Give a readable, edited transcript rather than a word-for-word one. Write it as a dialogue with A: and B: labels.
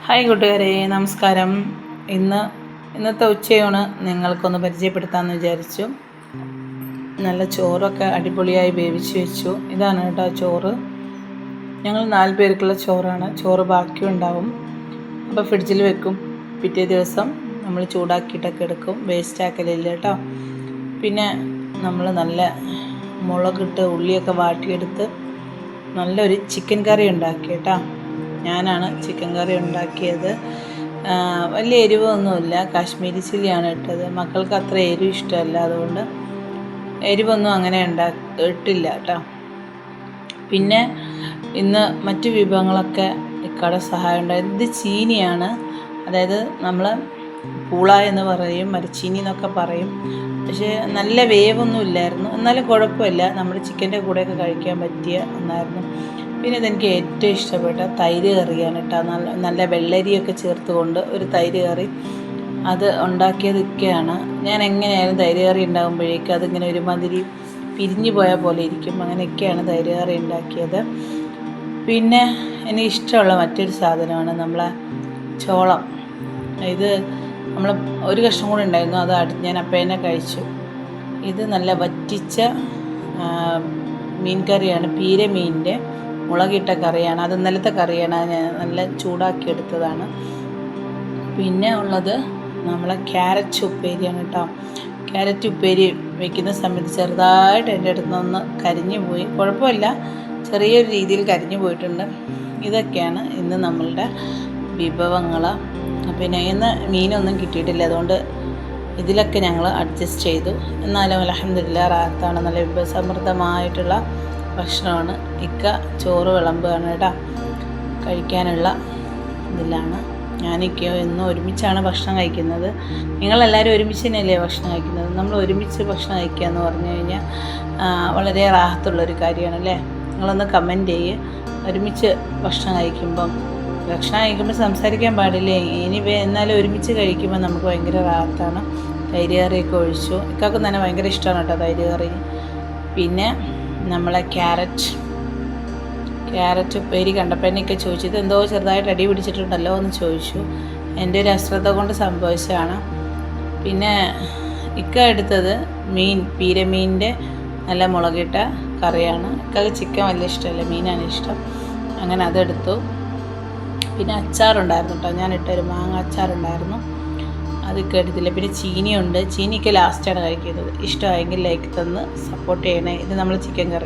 A: Hi കൂട്ടുകാരെ, നമസ്കാരം. ഇന്നത്തെ ഉച്ചയൂണ് നിങ്ങൾക്കൊന്ന് പരിചയപ്പെടുത്താമെന്ന് വിചാരിച്ചു. നല്ല ചോറൊക്കെ അടിപൊളിയായി വേവിച്ച് വെച്ചു. ഇതാണ് കേട്ടോ ചോറ്. ഞങ്ങൾ 4 പേർക്കുള്ള ചോറാണ്. ചോറ് ബാക്കിയും ഉണ്ടാവും. അപ്പോൾ ഫ്രിഡ്ജിൽ വെക്കും. പിറ്റേ ദിവസം നമ്മൾ ചൂടാക്കിയിട്ടൊക്കെ എടുക്കും. വേസ്റ്റ് ആക്കലില്ല കേട്ടോ. പിന്നെ നമ്മൾ നല്ല മുളകിട്ട് ഉള്ളിയൊക്കെ വാട്ടിയെടുത്ത് നല്ലൊരു ചിക്കൻ കറി ഉണ്ടാക്കി കേട്ടോ. ഞാനാണ് ചിക്കൻ കറി ഉണ്ടാക്കിയത്. വലിയ എരിവൊന്നുമില്ല. കാശ്മീരി ചില്ലിയാണ് ഇട്ടത്. മക്കൾക്ക് അത്ര എരിവ് ഇഷ്ടമല്ല, അതുകൊണ്ട് എരിവൊന്നും അങ്ങനെ ഇട്ടില്ല കേട്ടോ. പിന്നെ ഇന്ന് മറ്റു വിഭവങ്ങളൊക്കെ ഇക്കയുടെ സഹായം ഉണ്ടായത്. ഇത് ചീനിയാണ്, അതായത് നമ്മൾ പൂള എന്ന് പറയും, മരച്ചീനി എന്നൊക്കെ പറയും. പക്ഷേ നല്ല വേവൊന്നും ഇല്ലായിരുന്നു, എന്നാലും കുഴപ്പമില്ല. നമ്മൾ ചിക്കൻ്റെ കൂടെയൊക്കെ കഴിക്കാൻ പറ്റിയ ഒന്നായിരുന്നു. പിന്നെ ഇതെനിക്ക് ഏറ്റവും ഇഷ്ടപ്പെട്ട തൈര് കറിയാണ് കേട്ടോ. നല്ല വെള്ളരിയൊക്കെ ചേർത്തുകൊണ്ട് ഒരു തൈര് കറി, അത് ഉണ്ടാക്കിയതൊക്കെയാണ്. ഞാൻ എങ്ങനെയായാലും തൈര് കറി ഉണ്ടാകുമ്പോഴേക്കും അതിങ്ങനെ ഒരുമാതിരി പിരിഞ്ഞു പോയാൽ പോലെ ഇരിക്കും. അങ്ങനെയൊക്കെയാണ് തൈര് കറി ഉണ്ടാക്കിയത്. പിന്നെ എനിക്ക് ഇഷ്ടമുള്ള മറ്റൊരു സാധനമാണ് നമ്മളെ ചോളം. ഇത് നമ്മൾ ഒരു കഷ്ണം കൂടെ ഉണ്ടായിരുന്നു, അത് ഞാൻ അപ്പഴന്നെ കഴിച്ചു. ഇത് നല്ല വറ്റിച്ച മീൻ കറിയാണ്. പീര മീനിൻ്റെ മുളകിട്ട കറിയാണ്. അത് ഇന്നലത്തെ കറിയാണ്, ഞാൻ നല്ല ചൂടാക്കി എടുത്തതാണ്. പിന്നെ ഉള്ളത് നമ്മളെ ക്യാരറ്റ് ഉപ്പേരിയാണ് കേട്ടോ. ക്യാരറ്റ് ഉപ്പേരി വയ്ക്കുന്ന സമയത്ത് ചെറുതായിട്ട് എൻ്റെ അടുത്ത് നിന്ന് കരിഞ്ഞു പോയി. കുഴപ്പമില്ല, ചെറിയൊരു രീതിയിൽ കരിഞ്ഞു പോയിട്ടുണ്ട്. ഇതൊക്കെയാണ് ഇന്ന് നമ്മളുടെ വിഭവങ്ങൾ. പിന്നെ ഇന്ന് മീനൊന്നും കിട്ടിയിട്ടില്ല, അതുകൊണ്ട് ഇതിലൊക്കെ ഞങ്ങൾ അഡ്ജസ്റ്റ് ചെയ്തു. എന്നാലും അൽഹംദുലില്ലാഹ് റാഹത്താണ്. നല്ല വിഭവസമൃദ്ധമായിട്ടുള്ള ഭക്ഷണമാണ്. ഇക്ക ചോറ് വിളമ്പുകയാണ് കേട്ടോ. കഴിക്കാനുള്ള ഇതിലാണ്. ഞാനിക്കോ എന്നും ഒരുമിച്ചാണ് ഭക്ഷണം കഴിക്കുന്നത്. നിങ്ങളെല്ലാവരും ഒരുമിച്ച് തന്നെയല്ലേ ഭക്ഷണം കഴിക്കുന്നത്? നമ്മൾ ഒരുമിച്ച് ഭക്ഷണം കഴിക്കുക എന്ന് പറഞ്ഞു കഴിഞ്ഞാൽ വളരെ റാഹത്തുള്ളൊരു കാര്യമാണല്ലേ. നിങ്ങളൊന്ന് കമൻറ്റ് ചെയ്യുക. ഒരുമിച്ച് ഭക്ഷണം കഴിക്കുമ്പോൾ സംസാരിക്കാൻ പാടില്ലേ. എന്നാലും ഒരുമിച്ച് കഴിക്കുമ്പോൾ നമുക്ക് ഭയങ്കര റാഹത്താണ്. തൈര് കറിയൊക്കെ ഒഴിച്ചു. ഇക്കാക്കും തന്നെ ഭയങ്കര ഇഷ്ടമാണ് കേട്ടോ തൈര് കറി. പിന്നെ നമ്മളെ ക്യാരറ്റ് ഉപ്പേരി കണ്ടപ്പോൾ എന്നൊക്കെ ചോദിച്ചത് എന്തോ ചെറുതായിട്ട് അടി പിടിച്ചിട്ടുണ്ടല്ലോ എന്ന് ചോദിച്ചു. എൻ്റെ ഒരു അശ്രദ്ധ കൊണ്ട് സംഭവിച്ചതാണ്. പിന്നെ ഇക്ക എടുത്തത് പീരമീനിൻ്റെ നല്ല മുളകിട്ട കറിയാണ്. ഇക്കക്ക് ചിക്കൻ വലിയ ഇഷ്ടമല്ല, മീനാണ് ഇഷ്ടം. അങ്ങനെ അതെടുത്തു. പിന്നെ അച്ചാറുണ്ടായിരുന്നു കേട്ടോ. ഞാനിട്ടൊരു മാങ്ങ അച്ചാറുണ്ടായിരുന്നു, അതൊക്കെ എടുത്തില്ല. പിന്നെ ചീനിയുണ്ട്. ചീനിയൊക്കെ ലാസ്റ്റാണ് കഴിക്കുന്നത്. ഇഷ്ടമായെങ്കിൽ ലൈക്ക് തന്ന് സപ്പോർട്ട് ചെയ്യണേ. ഇത് നമ്മൾ ചിക്കൻ കറി.